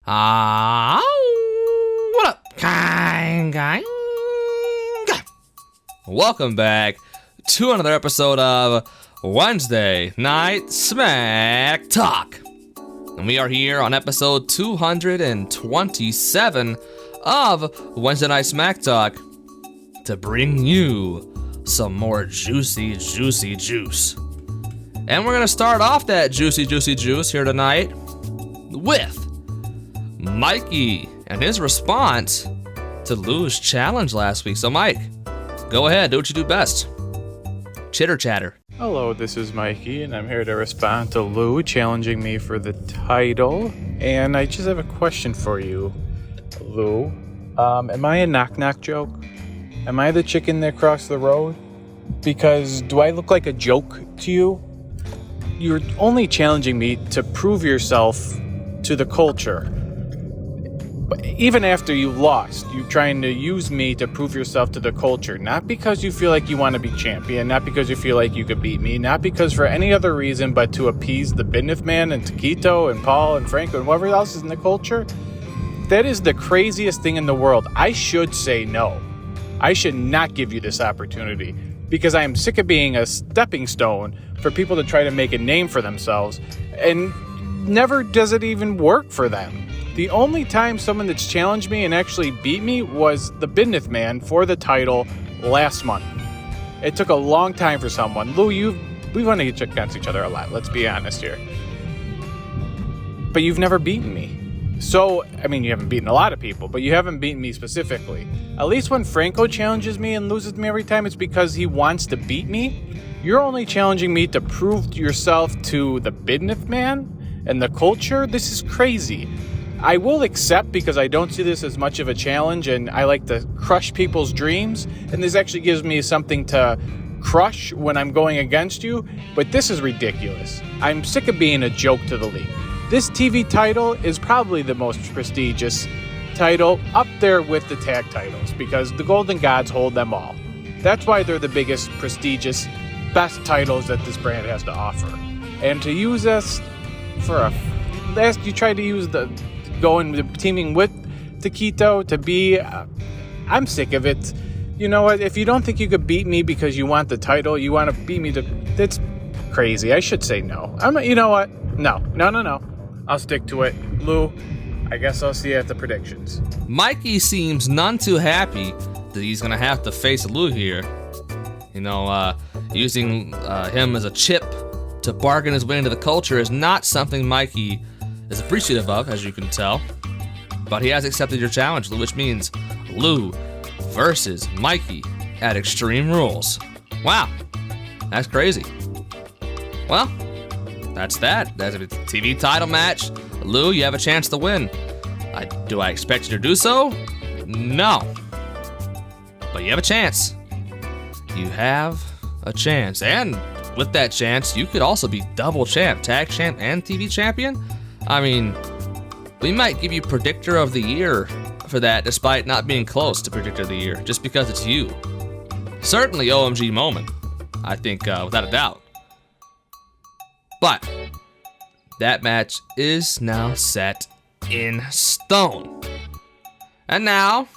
What up, Kang? Welcome back to another episode of Wednesday Night SmackTalk. And we are here on episode 227 of Wednesday Night SmackTalk to bring you some more juicy juice. And we're going to start off that juicy juice here tonight with Mikey and his response to Lou's challenge last week. So Mike, go ahead, do what you do best. Chitter chatter. Hello, this is Mikey, and I'm here to respond to Lou challenging me for the title. And I just have a question for you, Lou. Am I a knock-knock joke? Am I the chicken that crossed the road? Because do I look like a joke to you? You're only challenging me to prove yourself to the culture. But even after you lost, you're trying to use me to prove yourself to the culture. Not because you feel like you want to be champion, not because you feel like you could beat me, not because for any other reason but to appease the Bidneth man and Taquito and Paul and Franco and whoever else is in the culture. That is the craziest thing in the world. I should say no. I should not give you this opportunity because I am sick of being a stepping stone for people to try to make a name for themselves, and never does it even work for them. The only time someone that's challenged me and actually beat me was the Bidneth man for the title last month. It took a long time for someone. Lou, we've run against each other a lot, let's be honest here. But you've never beaten me. So, I mean, you haven't beaten a lot of people, but you haven't beaten me specifically. At least when Franco challenges me and loses me every time, it's because he wants to beat me. You're only challenging me to prove yourself to the Bidneth man and the culture. This is crazy. I will accept because I don't see this as much of a challenge and I like to crush people's dreams, and this actually gives me something to crush when I'm going against you, but this is ridiculous. I'm sick of being a joke to the league. This TV title is probably the most prestigious title up there with the tag titles because the Golden Gods hold them all. That's why they're the biggest, prestigious, best titles that this brand has to offer. And to use us for you tried to use teaming with Taquito to be, I'm sick of it. You know what? If you don't think you could beat me because you want the title, you want to beat me that's crazy. I should say no. You know what? No. I'll stick to it. Lou, I guess I'll see you at the predictions. Mikey seems none too happy that he's going to have to face Lou here. You know, using him as a chip to bargain his way into the culture is not something Mikey is appreciative of, as you can tell. But he has accepted your challenge, which means Lou versus Mikey at Extreme Rules. Wow, that's crazy. Well, that's that. That's a TV title match. Lou, you have a chance to win. Do I expect you to do so? No. But you have a chance. You have a chance. And with that chance, you could also be double champ, tag champ, and TV champion. I mean, we might give you Predictor of the Year for that, despite not being close to Predictor of the Year, just because it's you. Certainly OMG moment, I think, without a doubt. But that match is now set in stone. And now,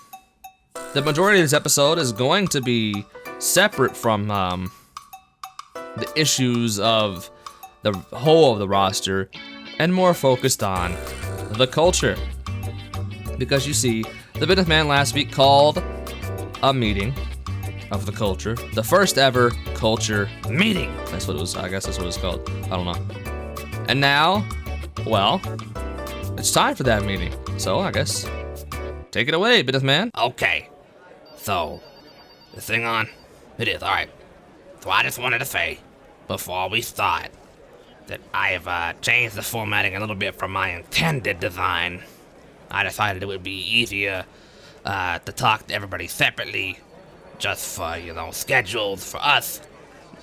the majority of this episode is going to be separate from the issues of the whole of the roster and more focused on the culture. Because you see, the Bidneth man last week called a meeting of the culture. The first ever culture meeting. That's what it was. I guess that's what it's called. I don't know. And now, well, it's time for that meeting. So I guess, take it away, Bidneth man. Okay. So, the thing on? It is, alright. So I just wanted to say, before we start, that I have changed the formatting a little bit from my intended design. I decided it would be easier to talk to everybody separately, just for, schedules for us,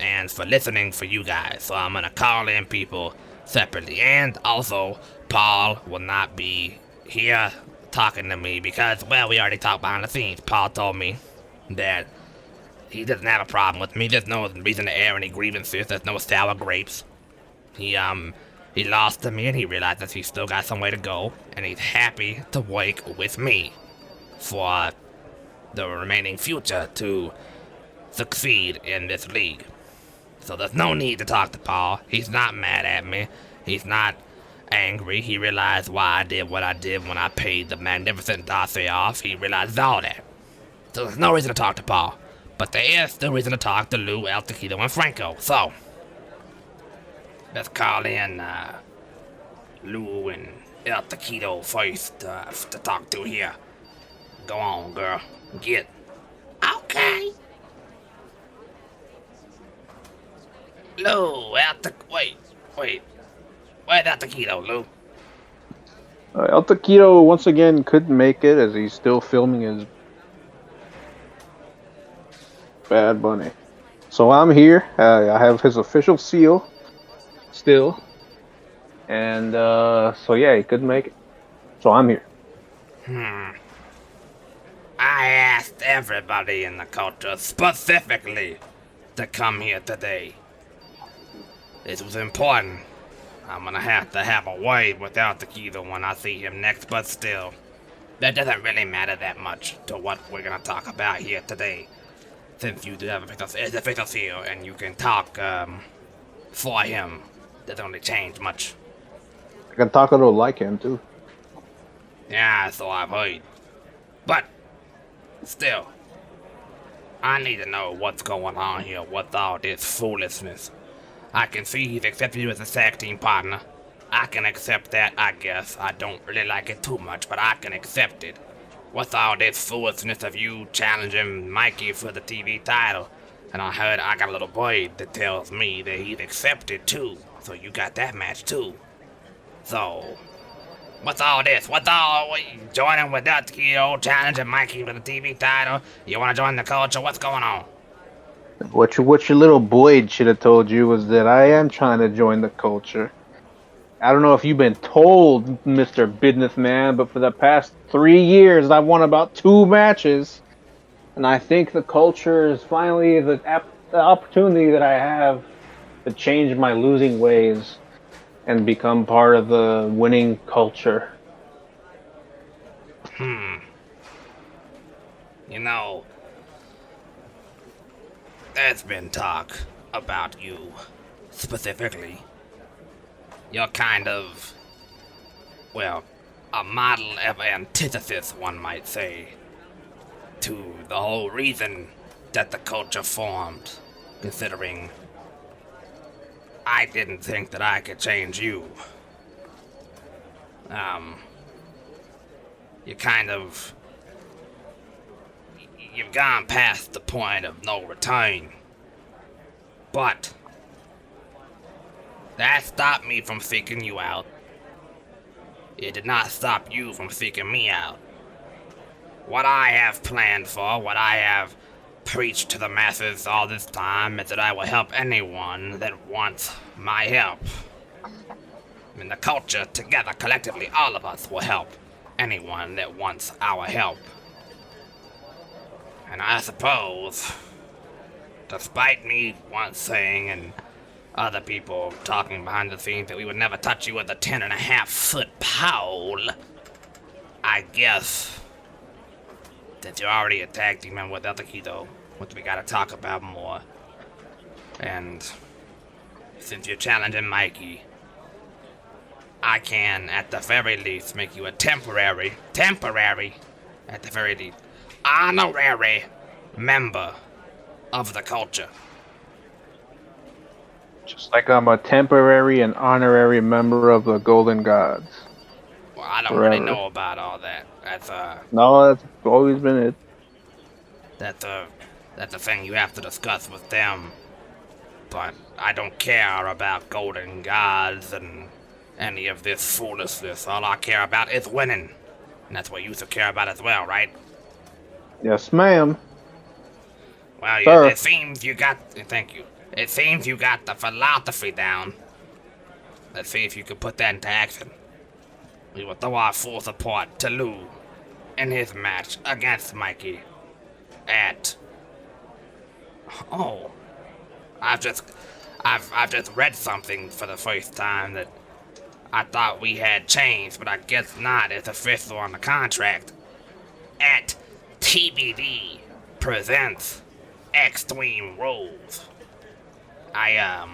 and for listening for you guys. So I'm gonna call in people separately, and also, Paul will not be here talking to me because, well, we already talked behind the scenes. Paul told me that he doesn't have a problem with me. There's no reason to air any grievances. There's no sour grapes. He He lost to me and he realizes he's still got some way to go, and he's happy to work with me for the remaining future to succeed in this league. So there's no need to talk to Paul. He's not mad at me. He's not angry. He realized why I did what I did when I paid the magnificent Darcy off. He realized all that. So there's no reason to talk to Paul. But there is still reason to talk to Lou, El Taquito, and Franco. So, let's call in Lou and El Taquito first to talk to here. Go on, girl. Get. Okay. Lou, wait. Where's El Taquito, Lou? El Taquito once again couldn't make it as he's still filming his Bad Bunny. So I'm here. I have his official seal still. And so yeah, he couldn't make it. So I'm here. I asked everybody in the culture specifically to come here today. This was important. I'm gonna have to have a word with El Taquito when I see him next, but still, that doesn't really matter that much to what we're gonna talk about here today. Since you do have a official seal and you can talk for him, doesn't really change much. I can talk a little like him too. Yeah, so I've heard. But, still, I need to know what's going on here with all this foolishness. I can see he's accepted you as a tag team partner. I can accept that, I guess. I don't really like it too much, but I can accept it. What's all this foolishness of you challenging Mikey for the TV title? And I heard I got a little boy that tells me that he's accepted too. So you got that match too. So, what's all this? What you joining with that Taquito, challenging Mikey for the TV title? You wanna join the culture? What's going on? What your little boy should have told you was that I am trying to join the culture. I don't know if you've been told, Mr. Bidneth man, but for the past 3 years I've won about 2 matches. And I think the culture is finally the opportunity that I have to change my losing ways and become part of the winning culture. You know, there's been talk about you, specifically. You're kind of, well, a model of antithesis, one might say, to the whole reason that the culture formed, considering I didn't think that I could change you. You've gone past the point of no return. But that stopped me from seeking you out. It did not stop you from seeking me out. What I have planned for, what I have preached to the masses all this time, is that I will help anyone that wants my help. In the culture, together, collectively, all of us will help anyone that wants our help. And I suppose, despite me once saying and other people talking behind the scenes that we would never touch you with a 10.5-foot pole, I guess that you're already a tag team member with El Taquito, which we gotta talk about more. And since you're challenging Mikey, I can, at the very least, make you a temporary, at the very least, honorary member of the culture. Just like I'm a temporary and honorary member of the Golden Gods. Well, I don't Forever. really know about all that. No, that's always been it. That's a thing you have to discuss with them. But I don't care about Golden Gods and any of this foolishness. All I care about is winning. And that's what you should care about as well, right? Yes, ma'am. Well, Sir. it seems you got... Thank you. It seems you got the philosophy down. Let's see if you can put that into action. We will throw our full support to Lou in his match against Mikey at... Oh. I've just read something for the first time that I thought we had changed, but I guess not. It's official on the contract. At TBD presents Extreme Rules. I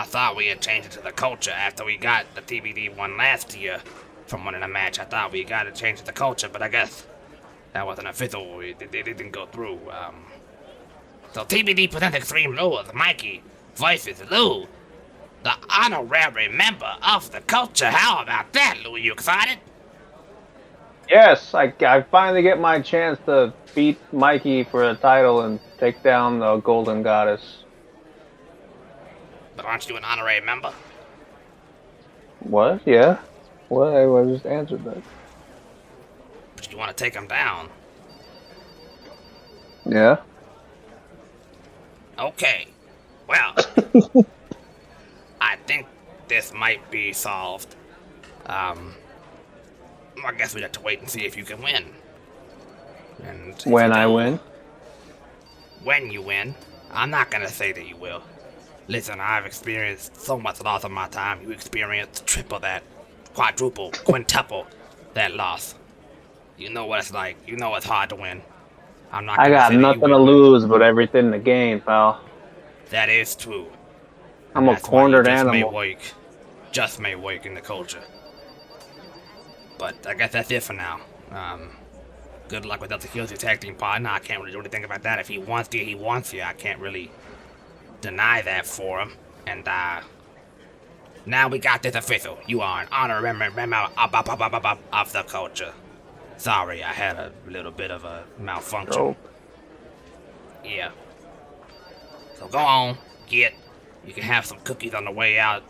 thought we had changed it to the culture after we got the TBD one last year from winning a match. I thought we got to change it to culture, but I guess that wasn't official. It didn't go through. So TBD presents Extreme Rules. Mikey versus Lou, the honorary member of the culture. How about that, Lou? You excited? Yes, I finally get my chance to beat Mikey for the title and take down the Golden Goddess. But aren't you an honorary member? What? Yeah. What? I just answered that. But you want to take him down. Yeah. Okay. Well, I think this might be solved. I guess we have to wait and see if you can win. And When I win? When you win. I'm not gonna say that you will. Listen, I've experienced so much loss in my time. You experienced triple that, quadruple, quintuple that loss. You know what it's like. You know it's hard to win. I'm not. I got say that nothing you to will. lose but everything to gain, pal. That is true. I'm a That's why you cornered just animal. may work in the culture. But I guess that's it for now. Good luck with Delta Hill's your tag team partner. I can't really do anything about that. If he wants you, he wants you. I can't really deny that for him. And now we got this official. You are an honorary member of the culture. Sorry, I had a little bit of a malfunction. Oh. Yeah. So go on, you can have some cookies on the way out.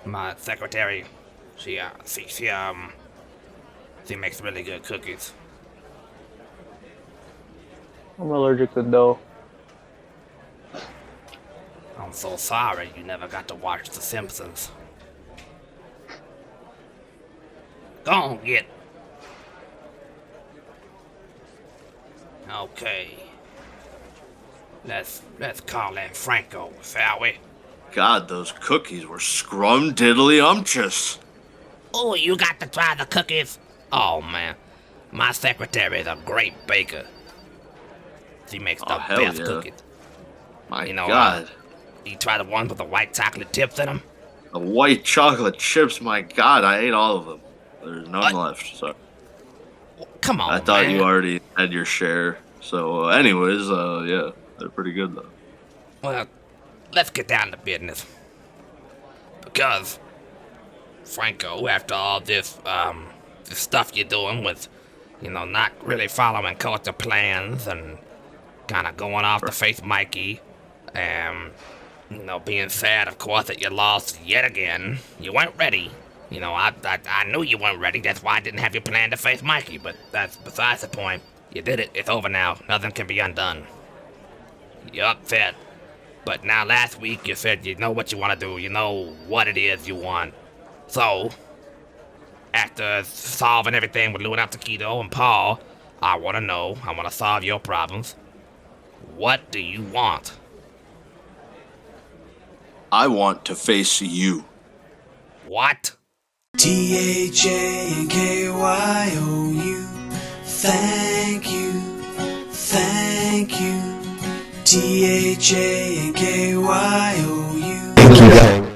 My secretary, she makes really good cookies. I'm allergic to dough. I'm so sorry you never got to watch The Simpsons. Go on, get. Okay. Let's call in Franco, shall we? God, those cookies were scrum-diddly-umptious. Oh, you got to try the cookies? Oh, man. My secretary's a great baker. She makes the hell best yeah. cookies. My You know, God. You try the ones with the white chocolate tips in them? The white chocolate chips, my God, I ate all of them. There's none What? left, so Come on, I thought man. you already had your share. So, anyways, yeah, they're pretty good, though. Well, let's get down to business. Because, Franco, after all this stuff you're doing with, not really following culture plans and kind of going off to face Mikey, being sad, of course, that you lost yet again. You weren't ready. I knew you weren't ready. That's why I didn't have you plan to face Mikey. But that's besides the point. You did it. It's over now. Nothing can be undone. You're upset. But now last week you said you know what you want to do. You know what it is you want. So, after solving everything with Lou and Taquito and Paul, I want to solve your problems. What do you want? I want to face you. What? THANKYOU. Thank you. Thank you. THANKYOU. Thank you, guys.